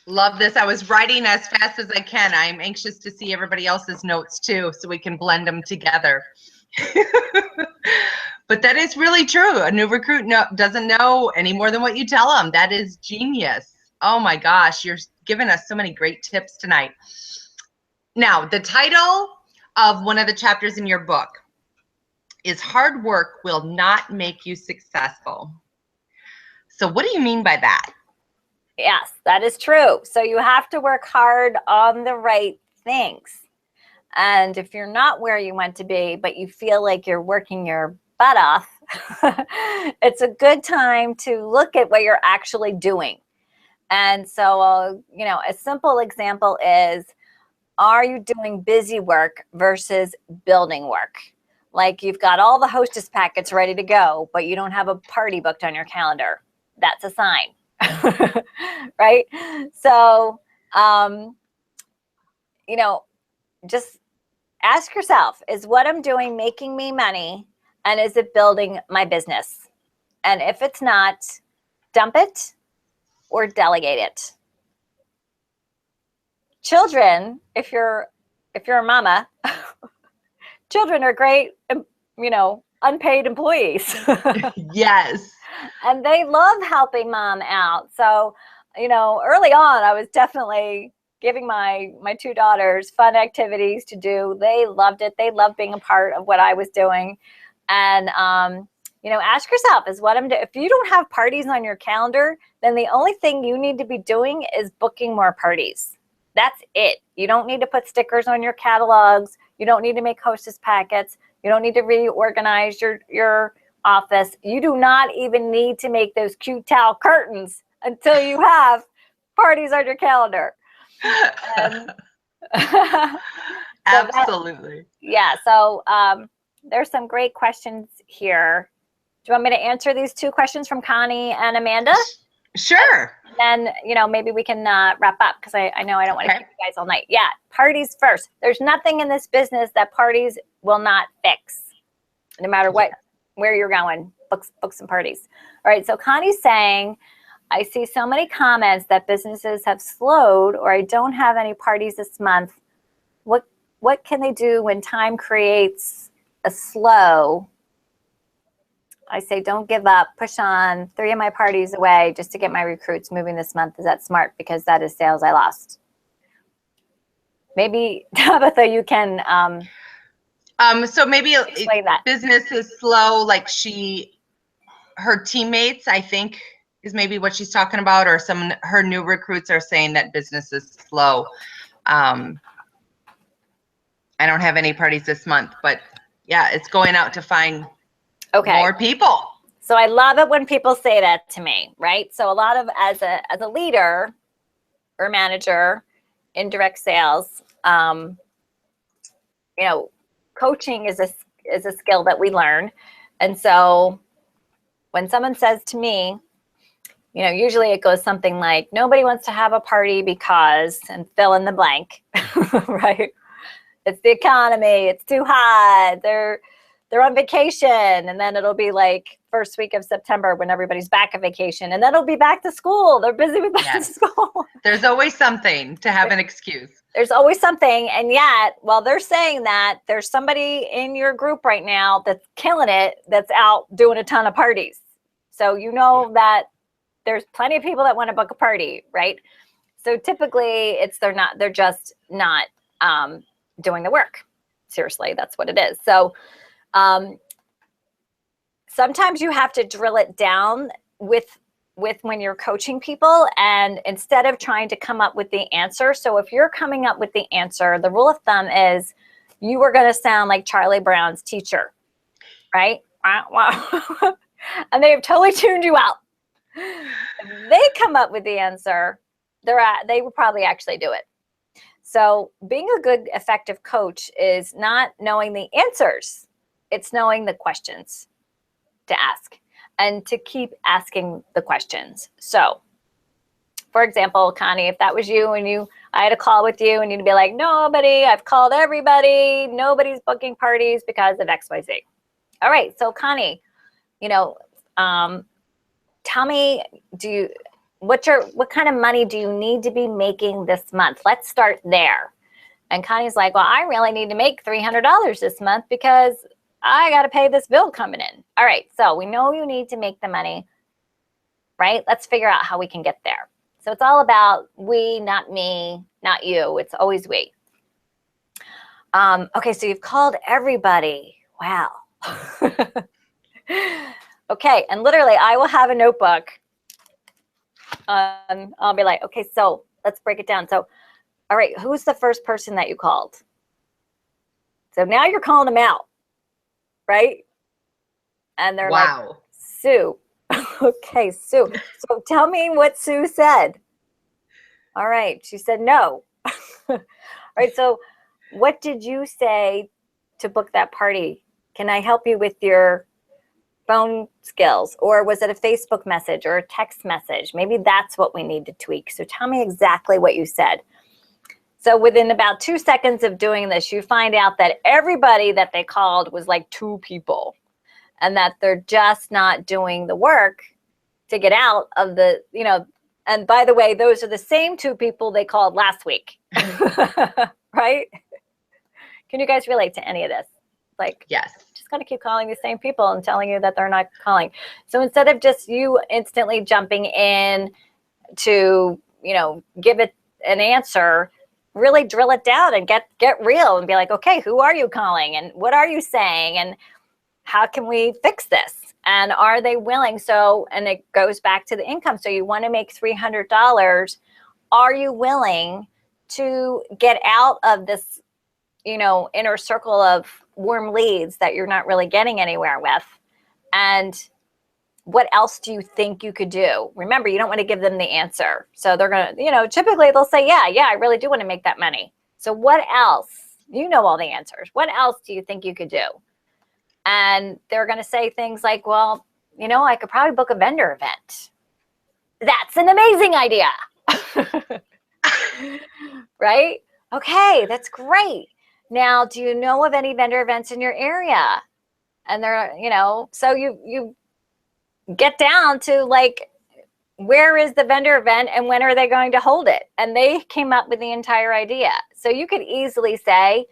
Love this. I was writing as fast as I can. I'm anxious to see everybody else's notes too, so we can blend them together. But that is really true. A new recruit doesn't know any more than what you tell them. That is genius. Oh my gosh, you're giving us so many great tips tonight. Now, the title of one of the chapters in your book is Hard Work Will Not Make You Successful. So what do you mean by that? Yes, that is true. So you have to work hard on the right things. And if you're not where you want to be, but you feel like you're working your butt off, it's a good time to look at what you're actually doing. And so, a simple example is, are you doing busy work versus building work? Like, you've got all the hostess packets ready to go, but you don't have a party booked on your calendar. That's a sign, right? So, just ask yourself, is what I'm doing making me money? And is it building my business? And if it's not, dump it or delegate it. Children, if you're a mama, children are great, unpaid employees. Yes. And they love helping mom out. So, early on, I was definitely giving my 2 daughters fun activities to do. They loved it. They loved being a part of what I was doing. And, ask yourself, is what I'm doing. If you don't have parties on your calendar, then the only thing you need to be doing is booking more parties. That's it. You don't need to put stickers on your catalogs. You don't need to make hostess packets. You don't need to reorganize your office. You do not even need to make those cute towel curtains until you have parties on your calendar. Absolutely. So there's some great questions here. Do you want me to answer these 2 questions from Connie and Amanda? Sure. And then, maybe we can wrap up, because I know I don't want to keep you guys all night. Yeah, parties first. There's nothing in this business that parties will not fix, no matter where you're going. Book some parties. All right, so Connie's saying, I see so many comments that businesses have slowed, or I don't have any parties this month. What can they do when time creates a slow? I say, don't give up, push on, 3 of my parties away just to get my recruits moving this month. Is that smart? Because that is sales I lost. Maybe, Tabitha, you can so maybe explain that. Business is slow, like her teammates, I think, is maybe what she's talking about, or her new recruits are saying that business is slow. I don't have any parties this month, but yeah, it's going out to find more people. So I love it when people say that to me, right? So a lot of, as a leader or manager in direct sales, coaching is a skill that we learn. And so when someone says to me, usually it goes something like, nobody wants to have a party because, and fill in the blank, right? it's the economy, it's too hot, they're on vacation, and then it'll be like first week of September when everybody's back at vacation, and then it'll be back to school. They're busy with back to school. There's always something to have an excuse. There's always something. And yet, while they're saying that, there's somebody in your group right now that's killing it, that's out doing a ton of parties. So you know that there's plenty of people that want to book a party, right? So typically they're just not doing the work. Seriously, that's what it is. So sometimes you have to drill it down with when you're coaching people, and instead of trying to come up with the answer. So if you're coming up with the answer, the rule of thumb is you are going to sound like Charlie Brown's teacher, right? And they have totally tuned you out. If they come up with the answer, they will probably actually do it. So being a good, effective coach is not knowing the answers. It's knowing the questions to ask and to keep asking the questions. So, for example, Connie, if that was you and I had a call with you and you'd be like, I've called everybody, nobody's booking parties because of XYZ. All right, so Connie, tell me, what kind of money do you need to be making this month? Let's start there. And Connie's like, well, I really need to make $300 this month because I got to pay this bill coming in. All right, so we know you need to make the money, right? Let's figure out how we can get there. So it's all about we, not me, not you. It's always we. Okay, so you've called everybody. Wow. Okay, and literally I will have a notebook. I'll be like, okay, so let's break it down. So, all right, who's the first person that you called? So now you're calling them out, right? And they're like, Sue. Okay, Sue. So tell me what Sue said. All right, she said no. All right, so what did you say to book that party? Can I help you with your phone skills? Or was it a Facebook message or a text message? Maybe that's what we need to tweak. So tell me exactly what you said. So within about 2 seconds of doing this, you find out that everybody that they called was like 2 people, and that they're just not doing the work to get out of the, and by the way, those are the same 2 people they called last week. Right? Can you guys relate to any of this? Like, yes. Just going to keep calling the same people and telling you that they're not calling. So instead of just you instantly jumping in to, give it an answer, really drill it down and get real and be like, okay, who are you calling? And what are you saying? And how can we fix this? And are they willing? So, and it goes back to the income. So you want to make $300. Are you willing to get out of this, inner circle of warm leads that you're not really getting anywhere with? And what else do you think you could do? Remember, you don't want to give them the answer. So they're going to, typically they'll say, yeah, I really do want to make that money. So what else? You know all the answers. What else do you think you could do? And they're going to say things like, well, I could probably book a vendor event. That's an amazing idea. Right? Okay, that's great. Now, do you know of any vendor events in your area? And they're, so you get down to like, where is the vendor event and when are they going to hold it? And they came up with the entire idea. So you could easily say,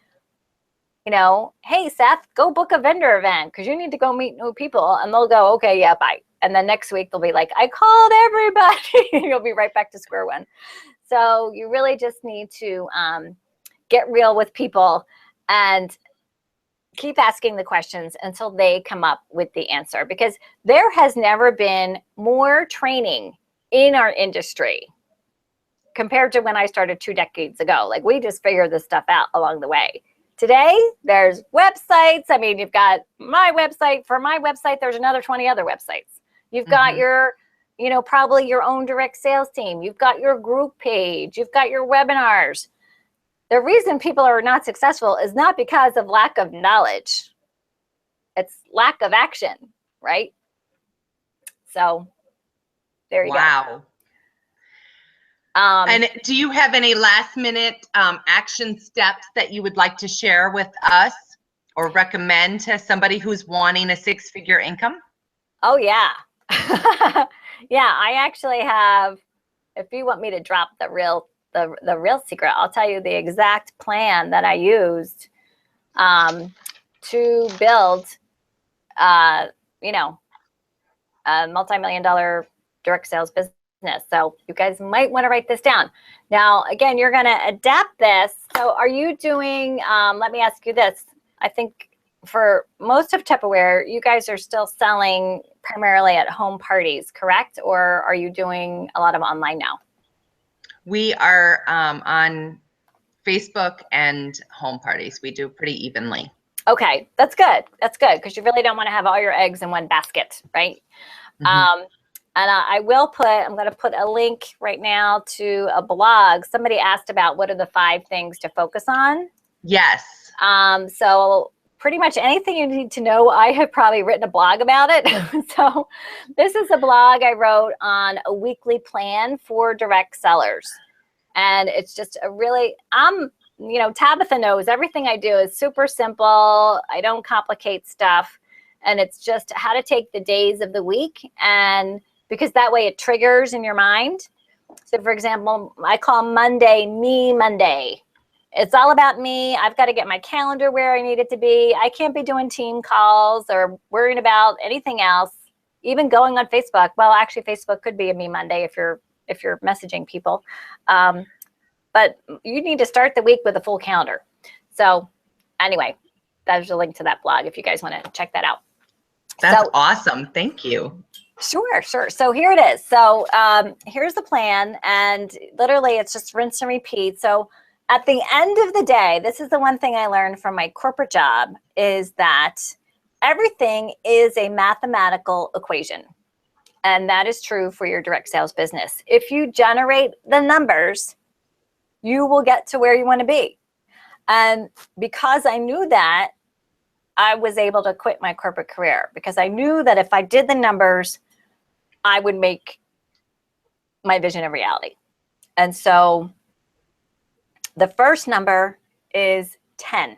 hey, Seth, go book a vendor event because you need to go meet new people. And they'll go, okay, yeah, bye. And then next week they'll be like, I called everybody. You'll be right back to square one. So you really just need to get real with people and keep asking the questions until they come up with the answer, because there has never been more training in our industry compared to when I started 2 decades ago. Like, we just figured this stuff out along the way. Today, there's websites. I mean, you've got my website. For my website, there's another 20 other websites. You've got your, probably your own direct sales team. You've got your group page. You've got your webinars. The reason people are not successful is not because of lack of knowledge. It's lack of action, right? So there you go. Wow. And do you have any last minute action steps that you would like to share with us or recommend to somebody who's wanting a 6-figure income? Oh yeah. Yeah, I actually have, if you want me to drop the real secret, I'll tell you the exact plan that I used to build you know, a multi-million-dollar direct sales business. So you guys might want to write this down. Now, again, you're going to adapt this. So are you doing, let me ask you this. I think for most of Tupperware, you guys are still selling primarily at home parties, correct? Or are you doing a lot of online now? We are on Facebook and home parties. We do pretty evenly. Okay, that's good. That's good, because you really don't want to have all your eggs in one basket, right? Mm-hmm. And I will put, I'm going to put a link right now to a blog. Somebody asked about what are the 5 things to focus on. Yes. So pretty much anything you need to know, I have probably written a blog about it. So this is a blog I wrote on a weekly plan for direct sellers. And it's just a really, you know, Tabitha knows everything I do is super simple. I don't complicate stuff. And it's just how to take the days of the week, and because that way it triggers in your mind. So for example, I call Monday Me Monday. It's all about me. I've got to get my calendar where I need it to be. I can't be doing team calls or worrying about anything else, even going on Facebook. Well, actually Facebook could be a Me Monday if you're messaging people. But you need to start the week with a full calendar. So anyway, there's a link to that blog if you guys want to check that out. That's awesome. Thank you. Sure. So here it is. So here's the plan, and literally it's just rinse and repeat. So at the end of the day, this is the one thing I learned from my corporate job, is that everything is a mathematical equation. And that is true for your direct sales business. If you generate the numbers, you will get to where you want to be. And because I knew that, I was able to quit my corporate career, because I knew that if I did the numbers, I would make my vision a reality. And so the first number is 10.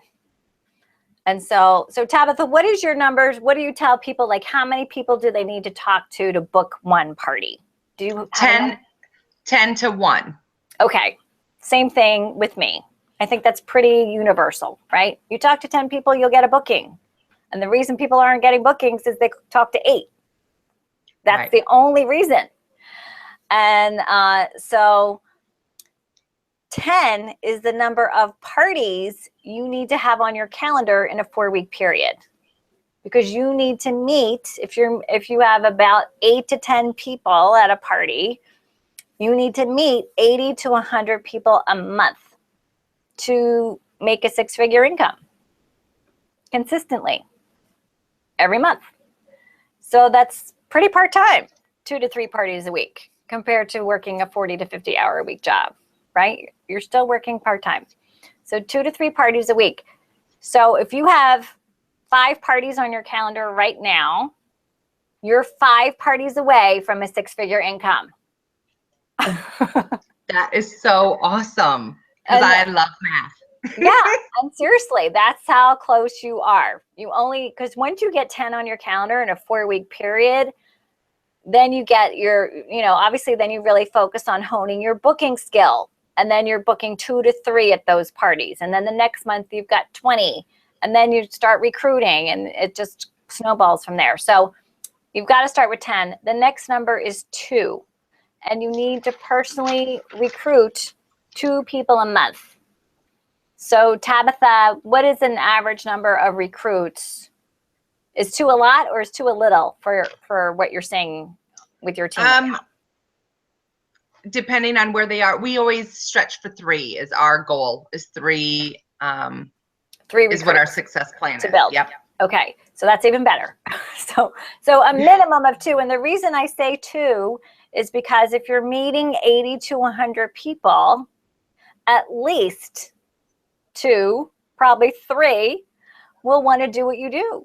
And so Tabitha, what is your numbers? What do you tell people? Like, how many people do they need to talk to book one party? Do you 10 to 1. Okay. Same thing with me. I think that's pretty universal, right? You talk to 10 people, you'll get a booking. And the reason people aren't getting bookings is they talk to 8. That's right. The only reason. And so 10 is the number of parties you need to have on your calendar in a 4-week period. Because you need to meet, if you have about 8 to 10 people at a party, you need to meet 80 to 100 people a month to make a 6-figure income consistently every month. So that's pretty part-time, 2 to 3 parties a week compared to working a 40 to 50 hour a week job, right? You're still working part-time. So 2 to 3 parties a week. So if you have 5 parties on your calendar right now, you're 5 parties away from a 6-figure income. That is so awesome, because I love math. Yeah, and seriously, that's how close you are. You only, because once you get 10 on your calendar in a 4-week period, then you get your, obviously then you really focus on honing your booking skill. And then you're booking 2 to 3 at those parties. And then the next month you've got 20. And then you start recruiting, and it just snowballs from there. So you've got to start with 10. The next number is 2. And you need to personally recruit 2 people a month. So Tabitha, what is an average number of recruits? Is 2 a lot, or is 2 a little for what you're saying with your team? Depending on where they are, we always stretch for 3 is our goal, is 3. 3 is what our success plan to build. Yep. Okay, so that's even better. So a minimum of 2. And the reason I say 2 is because if you're meeting 80 to 100 people, at least 2, probably 3, will want to do what you do.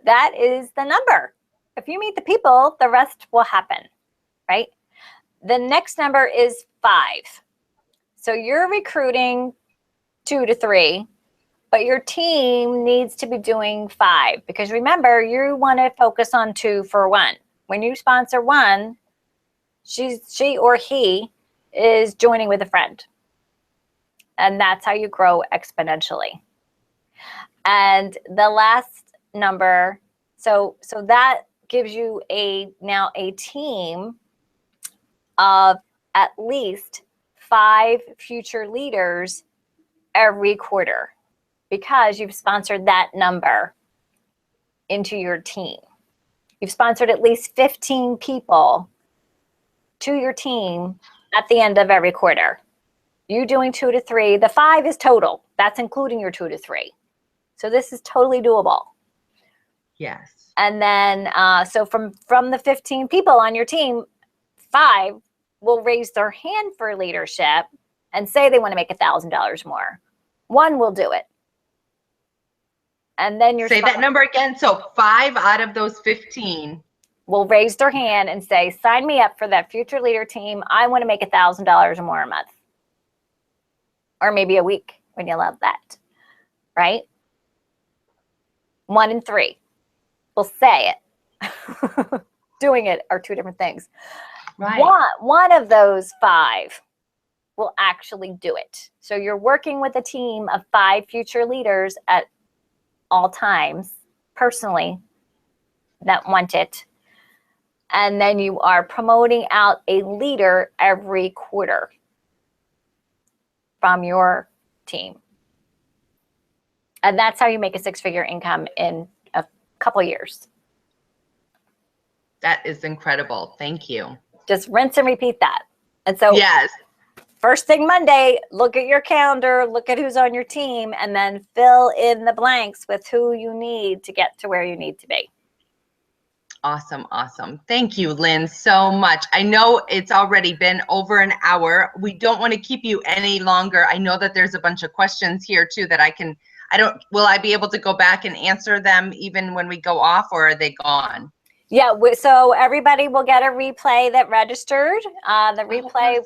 That is the number. If you meet the people, the rest will happen, right? The next number is 5. So you're recruiting 2 to 3, but your team needs to be doing 5, because remember, you want to focus on 2 for 1. When you sponsor 1, she or he is joining with a friend. And that's how you grow exponentially. And the last number, so that gives you now a team of at least 5 future leaders every quarter, because you've sponsored that number into your team. You've sponsored at least 15 people to your team at the end of every quarter. You doing 2 to 3. The 5 is total. That's including your 2 to 3. So this is totally doable. Yes. And then, so from the 15 people on your team, 5 will raise their hand for leadership and say they want to make $1,000 more. 1 will do it. And then you're— Say that number again. So 5 out of those 15 will raise their hand and say, sign me up for that future leader team. I want to make $1,000 or more a month. Or maybe a week when you love that, right? 1 in 3 will say it. Doing it are 2 different things. Right. One of those 5 will actually do it. So you're working with a team of 5 future leaders at all times, personally, that want it. And then you are promoting out a leader every quarter from your team. And that's how you make a 6-figure income in a couple years. That is incredible. Thank you. Just rinse and repeat that. And so yes, first thing Monday, look at your calendar, look at who's on your team, and then fill in the blanks with who you need to get to where you need to be. Awesome. Awesome. Thank you, Lynn, so much. I know it's already been over an hour. We don't want to keep you any longer. I know that there's a bunch of questions here too that will I be able to go back and answer them even when we go off, or are they gone? Yeah, so everybody will get a replay that registered. The replay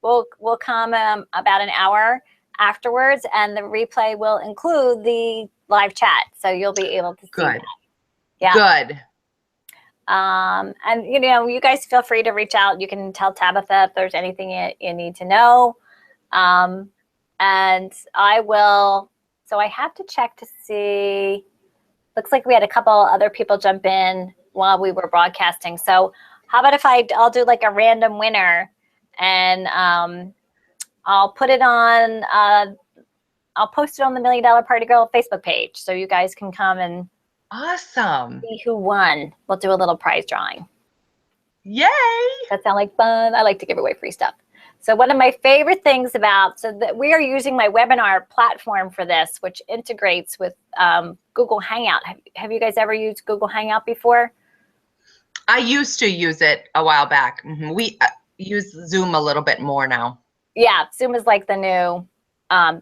will come about an hour afterwards, and the replay will include the live chat, so you'll be able to see that. Yeah. Good. And you guys feel free to reach out. You can tell Tabitha if there's anything you need to know. And I will. So I have to check to see. Looks like we had a couple other people jump in while we were broadcasting. So how about if I'll do like a random winner, and I'll put it on, I'll post it on the $1 Million Party Girl Facebook page, so you guys can come and awesome see who won. We'll do a little prize drawing. Yay! That sound like fun? I like to give away free stuff. So one of my favorite things that we are using my webinar platform for this, which integrates with Google Hangout. Have you guys ever used Google Hangout before? I used to use it a while back. We use Zoom a little bit more now. Yeah, Zoom is like the new, well,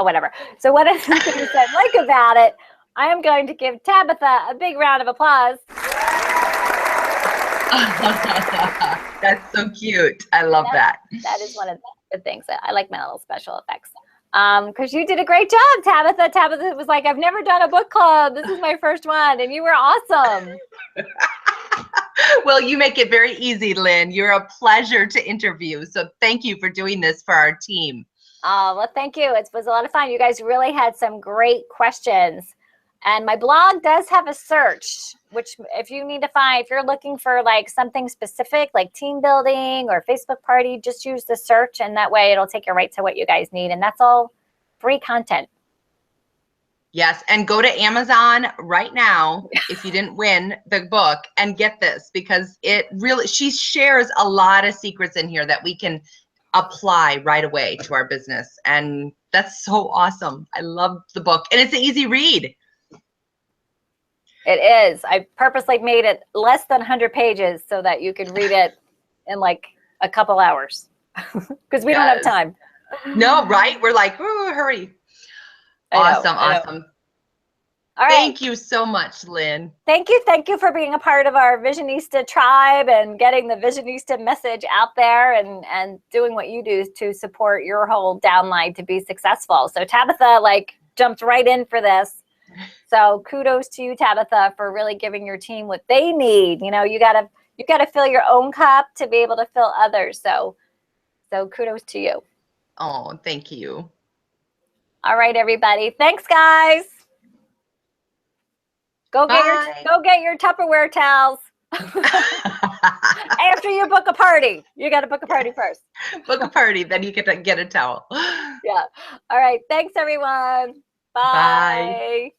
whatever. So one of the things I like about it, I am going to give Tabitha a big round of applause. That's so cute. I love that. That is one of the things that I like, my little special effects. Because you did a great job, Tabitha. Tabitha was like, I've never done a book club. This is my first one. And you were awesome. Well, you make it very easy, Lynn. You're a pleasure to interview. So thank you for doing this for our team. Oh, well, thank you. It was a lot of fun. You guys really had some great questions. And my blog does have a search, which if you're looking for like something specific, like team building or Facebook party, just use the search, and that way it'll take you right to what you guys need. And that's all free content. Yes, and go to Amazon right now if you didn't win the book and get this, because she shares a lot of secrets in here that we can apply right away to our business. And that's so awesome. I love the book, and it's an easy read. It is. I purposely made it less than 100 pages so that you could read it in like a couple hours, because we don't have time. No, right? We're like, ooh, hurry. Awesome. All right. Thank you so much, Lynn. Thank you. Thank you for being a part of our Visionista tribe and getting the Visionista message out there and doing what you do to support your whole downline to be successful. So Tabitha jumped right in for this. So kudos to you, Tabitha, for really giving your team what they need. You gotta fill your own cup to be able to fill others. So kudos to you. Oh, thank you. All right, everybody. Thanks, guys. Go get your Tupperware towels. After you book a party. You got to book a party first. Book a party, then you get to get a towel. Yeah. All right. Thanks, everyone. Bye. Bye.